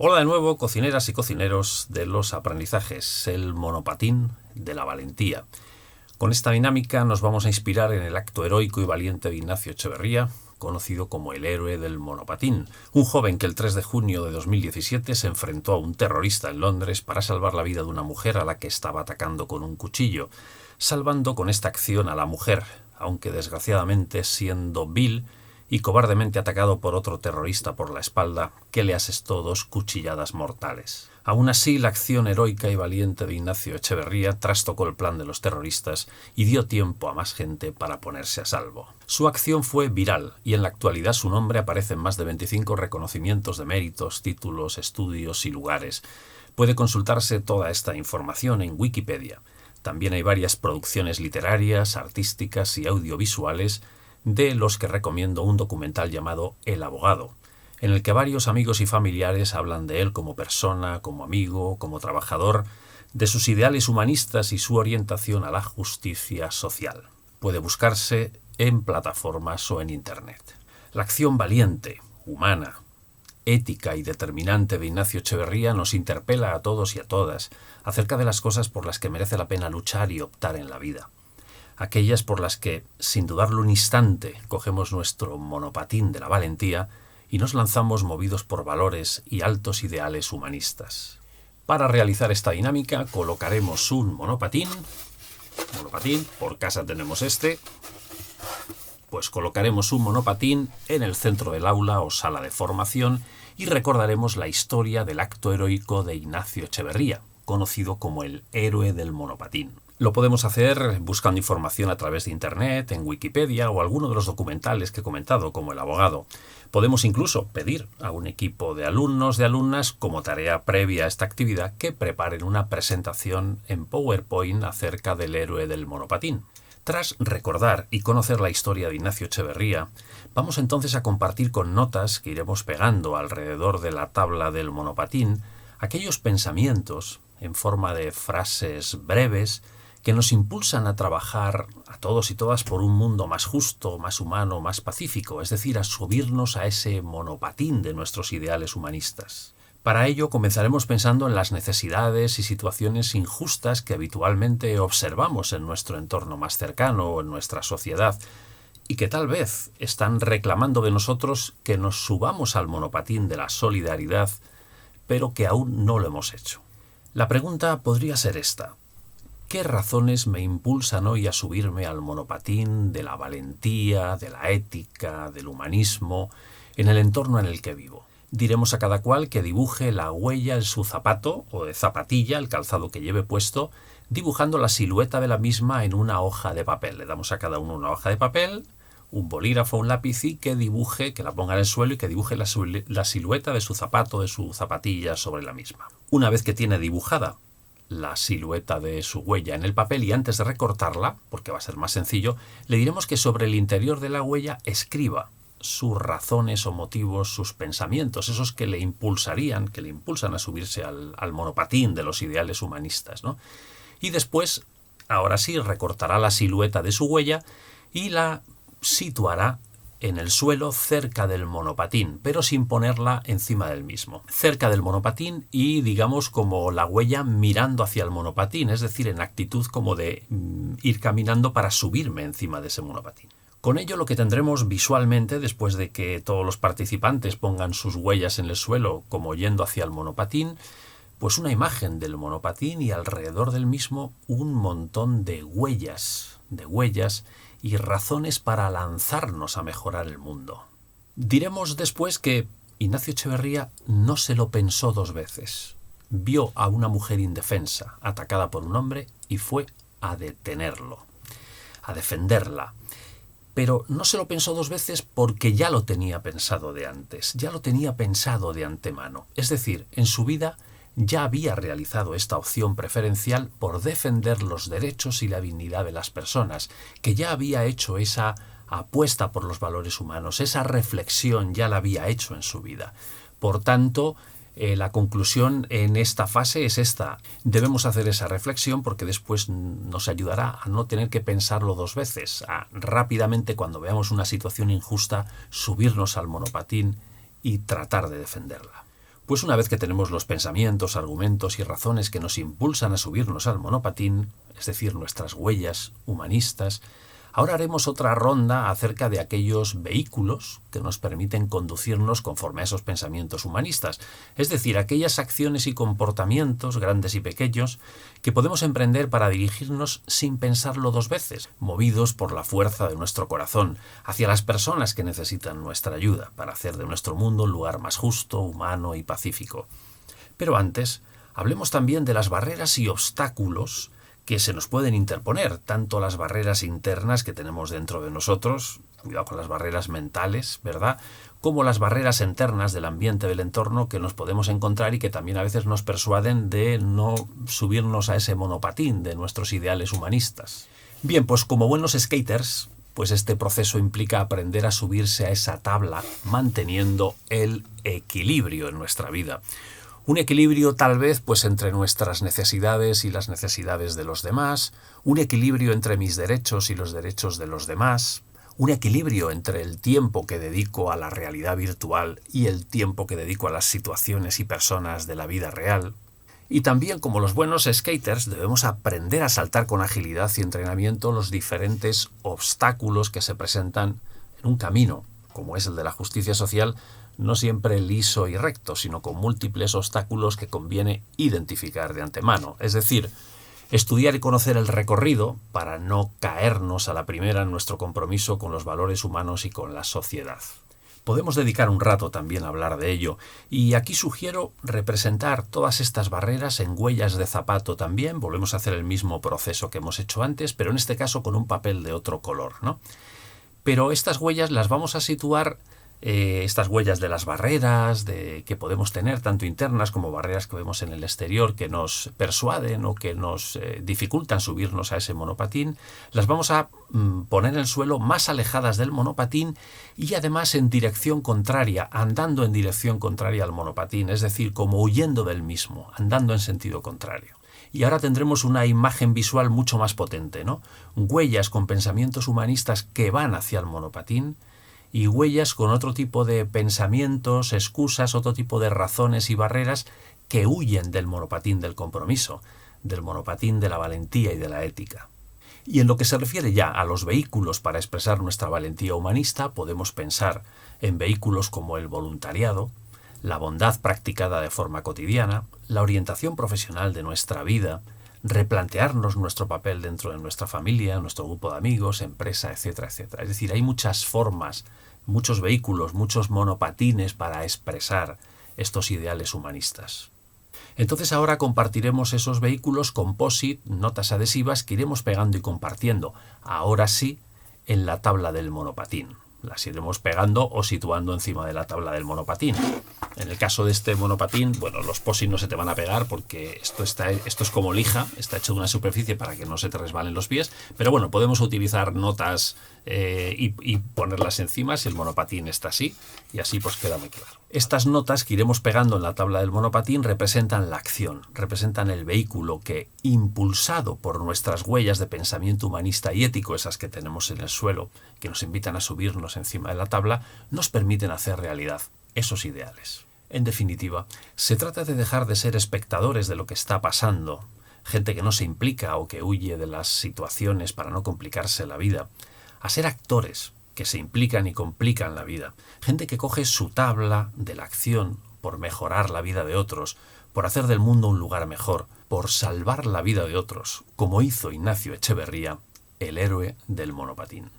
Hola de nuevo, cocineras y cocineros de los aprendizajes, el monopatín de la valentía. Con esta dinámica nos vamos a inspirar en el acto heroico y valiente de Ignacio Echeverría, conocido como el héroe del monopatín, un joven que el 3 de junio de 2017 se enfrentó a un terrorista en Londres para salvar la vida de una mujer a la que estaba atacando con un cuchillo, salvando con esta acción a la mujer, aunque desgraciadamente siendo vil y cobardemente atacado por otro terrorista por la espalda que le asestó 2 cuchilladas mortales. Aún así, la acción heroica y valiente de Ignacio Echeverría trastocó el plan de los terroristas y dio tiempo a más gente para ponerse a salvo. Su acción fue viral y en la actualidad su nombre aparece en más de 25 reconocimientos de méritos, títulos, estudios y lugares. Puede consultarse toda esta información en Wikipedia. También hay varias producciones literarias, artísticas y audiovisuales, de los que recomiendo un documental llamado El Abogado, en el que varios amigos y familiares hablan de él como persona, como amigo, como trabajador, de sus ideales humanistas y su orientación a la justicia social. Puede buscarse en plataformas o en internet. La acción valiente, humana, ética y determinante de Ignacio Echeverría nos interpela a todos y a todas acerca de las cosas por las que merece la pena luchar y optar en la vida. Aquellas por las que, sin dudarlo un instante, cogemos nuestro monopatín de la valentía y nos lanzamos movidos por valores y altos ideales humanistas. Para realizar esta dinámica colocaremos un monopatín, por casa tenemos este, pues colocaremos un monopatín en el centro del aula o sala de formación y recordaremos la historia del acto heroico de Ignacio Echeverría, conocido como el héroe del monopatín. Lo podemos hacer buscando información a través de internet, en Wikipedia o alguno de los documentales que he comentado, como El Abogado. Podemos incluso pedir a un equipo de alumnos, de alumnas, como tarea previa a esta actividad, que preparen una presentación en PowerPoint acerca del héroe del monopatín. Tras recordar y conocer la historia de Ignacio Echeverría, vamos entonces a compartir con notas que iremos pegando alrededor de la tabla del monopatín aquellos pensamientos en forma de frases breves que nos impulsan a trabajar a todos y todas por un mundo más justo, más humano, más pacífico, es decir, a subirnos a ese monopatín de nuestros ideales humanistas. Para ello comenzaremos pensando en las necesidades y situaciones injustas que habitualmente observamos en nuestro entorno más cercano o en nuestra sociedad y que tal vez están reclamando de nosotros que nos subamos al monopatín de la solidaridad, pero que aún no lo hemos hecho. La pregunta podría ser esta: ¿qué razones me impulsan hoy a subirme al monopatín de la valentía, de la ética, del humanismo, en el entorno en el que vivo? Diremos a cada cual que dibuje la huella en su zapato o de zapatilla, el calzado que lleve puesto, dibujando la silueta de la misma en una hoja de papel. Le damos a cada uno una hoja de papel, un bolígrafo, un lápiz y que dibuje, que la ponga en el suelo y que dibuje la silueta de su zapato, de su zapatilla sobre la misma. Una vez que tiene dibujada la silueta de su huella en el papel y antes de recortarla, porque va a ser más sencillo, le diremos que sobre el interior de la huella escriba sus razones o motivos, sus pensamientos, esos que le impulsan a subirse al monopatín de los ideales humanistas, ¿no? Y después, ahora sí, recortará la silueta de su huella y la situará en el suelo cerca del monopatín, pero sin ponerla encima del mismo. Cerca del monopatín y, digamos, como la huella mirando hacia el monopatín, es decir, en actitud como de ir caminando para subirme encima de ese monopatín. Con ello lo que tendremos visualmente, después de que todos los participantes pongan sus huellas en el suelo como yendo hacia el monopatín, pues una imagen del monopatín y alrededor del mismo un montón de huellas y razones para lanzarnos a mejorar el mundo. Diremos después que Ignacio Echeverría no se lo pensó 2 veces. Vio a una mujer indefensa, atacada por un hombre, y fue a detenerlo, a defenderla. Pero no se lo pensó 2 veces porque ya lo tenía pensado de antes, ya lo tenía pensado de antemano. Es decir, en su vida ya había realizado esta opción preferencial por defender los derechos y la dignidad de las personas, que ya había hecho esa apuesta por los valores humanos, esa reflexión ya la había hecho en su vida. Por tanto, la conclusión en esta fase es esta: debemos hacer esa reflexión porque después nos ayudará a no tener que pensarlo 2 veces, a rápidamente, cuando veamos una situación injusta, subirnos al monopatín y tratar de defenderla. Pues una vez que tenemos los pensamientos, argumentos y razones que nos impulsan a subirnos al monopatín, es decir, nuestras huellas humanistas, ahora haremos otra ronda acerca de aquellos vehículos que nos permiten conducirnos conforme a esos pensamientos humanistas, es decir, aquellas acciones y comportamientos, grandes y pequeños, que podemos emprender para dirigirnos sin pensarlo dos veces, movidos por la fuerza de nuestro corazón, hacia las personas que necesitan nuestra ayuda, para hacer de nuestro mundo un lugar más justo, humano y pacífico. Pero antes, hablemos también de las barreras y obstáculos que se nos pueden interponer, tanto las barreras internas que tenemos dentro de nosotros, cuidado con las barreras mentales, ¿verdad?, como las barreras internas del ambiente, del entorno que nos podemos encontrar y que también a veces nos persuaden de no subirnos a ese monopatín de nuestros ideales humanistas. Bien, pues como buenos skaters, pues este proceso implica aprender a subirse a esa tabla manteniendo el equilibrio en nuestra vida. Un equilibrio tal vez pues entre nuestras necesidades y las necesidades de los demás, un equilibrio entre mis derechos y los derechos de los demás, un equilibrio entre el tiempo que dedico a la realidad virtual y el tiempo que dedico a las situaciones y personas de la vida real. Y también, como los buenos skaters, debemos aprender a saltar con agilidad y entrenamiento los diferentes obstáculos que se presentan en un camino, como es el de la justicia social, no siempre liso y recto, sino con múltiples obstáculos que conviene identificar de antemano. Es decir, estudiar y conocer el recorrido para no caernos a la primera en nuestro compromiso con los valores humanos y con la sociedad. Podemos dedicar un rato también a hablar de ello, y aquí sugiero representar todas estas barreras en huellas de zapato también. Volvemos a hacer el mismo proceso que hemos hecho antes, pero en este caso con un papel de otro color, ¿no? Pero estas huellas las vamos a situar, estas huellas de las barreras que podemos tener, tanto internas como barreras que vemos en el exterior que nos persuaden o que nos dificultan subirnos a ese monopatín, las vamos a poner en el suelo más alejadas del monopatín y además en dirección contraria, andando en dirección contraria al monopatín, es decir, como huyendo del mismo, andando en sentido contrario. Y ahora tendremos una imagen visual mucho más potente, ¿no? Huellas con pensamientos humanistas que van hacia el monopatín y huellas con otro tipo de pensamientos, excusas, otro tipo de razones y barreras que huyen del monopatín del compromiso, del monopatín de la valentía y de la ética. Y en lo que se refiere ya a los vehículos para expresar nuestra valentía humanista, podemos pensar en vehículos como el voluntariado, la bondad practicada de forma cotidiana, la orientación profesional de nuestra vida, replantearnos nuestro papel dentro de nuestra familia, nuestro grupo de amigos, empresa, etcétera, etcétera. Es decir, hay muchas formas, muchos vehículos, muchos monopatines para expresar estos ideales humanistas. Entonces ahora compartiremos esos vehículos composite, notas adhesivas que iremos pegando y compartiendo, ahora sí, en la tabla del monopatín. Las iremos pegando o situando encima de la tabla del monopatín. En el caso de este monopatín, bueno, los posit no se te van a pegar porque esto es como lija, está hecho de una superficie para que no se te resbalen los pies, pero bueno, podemos utilizar notas y ponerlas encima si el monopatín está así, y así pues queda muy claro. Estas notas que iremos pegando en la tabla del monopatín representan la acción, representan el vehículo que, impulsado por nuestras huellas de pensamiento humanista y ético, esas que tenemos en el suelo, que nos invitan a subirnos encima de la tabla, nos permiten hacer realidad esos ideales. En definitiva, se trata de dejar de ser espectadores de lo que está pasando, gente que no se implica o que huye de las situaciones para no complicarse la vida, a ser actores que se implican y complican la vida, gente que coge su tabla de la acción por mejorar la vida de otros, por hacer del mundo un lugar mejor, por salvar la vida de otros, como hizo Ignacio Echeverría, el héroe del monopatín.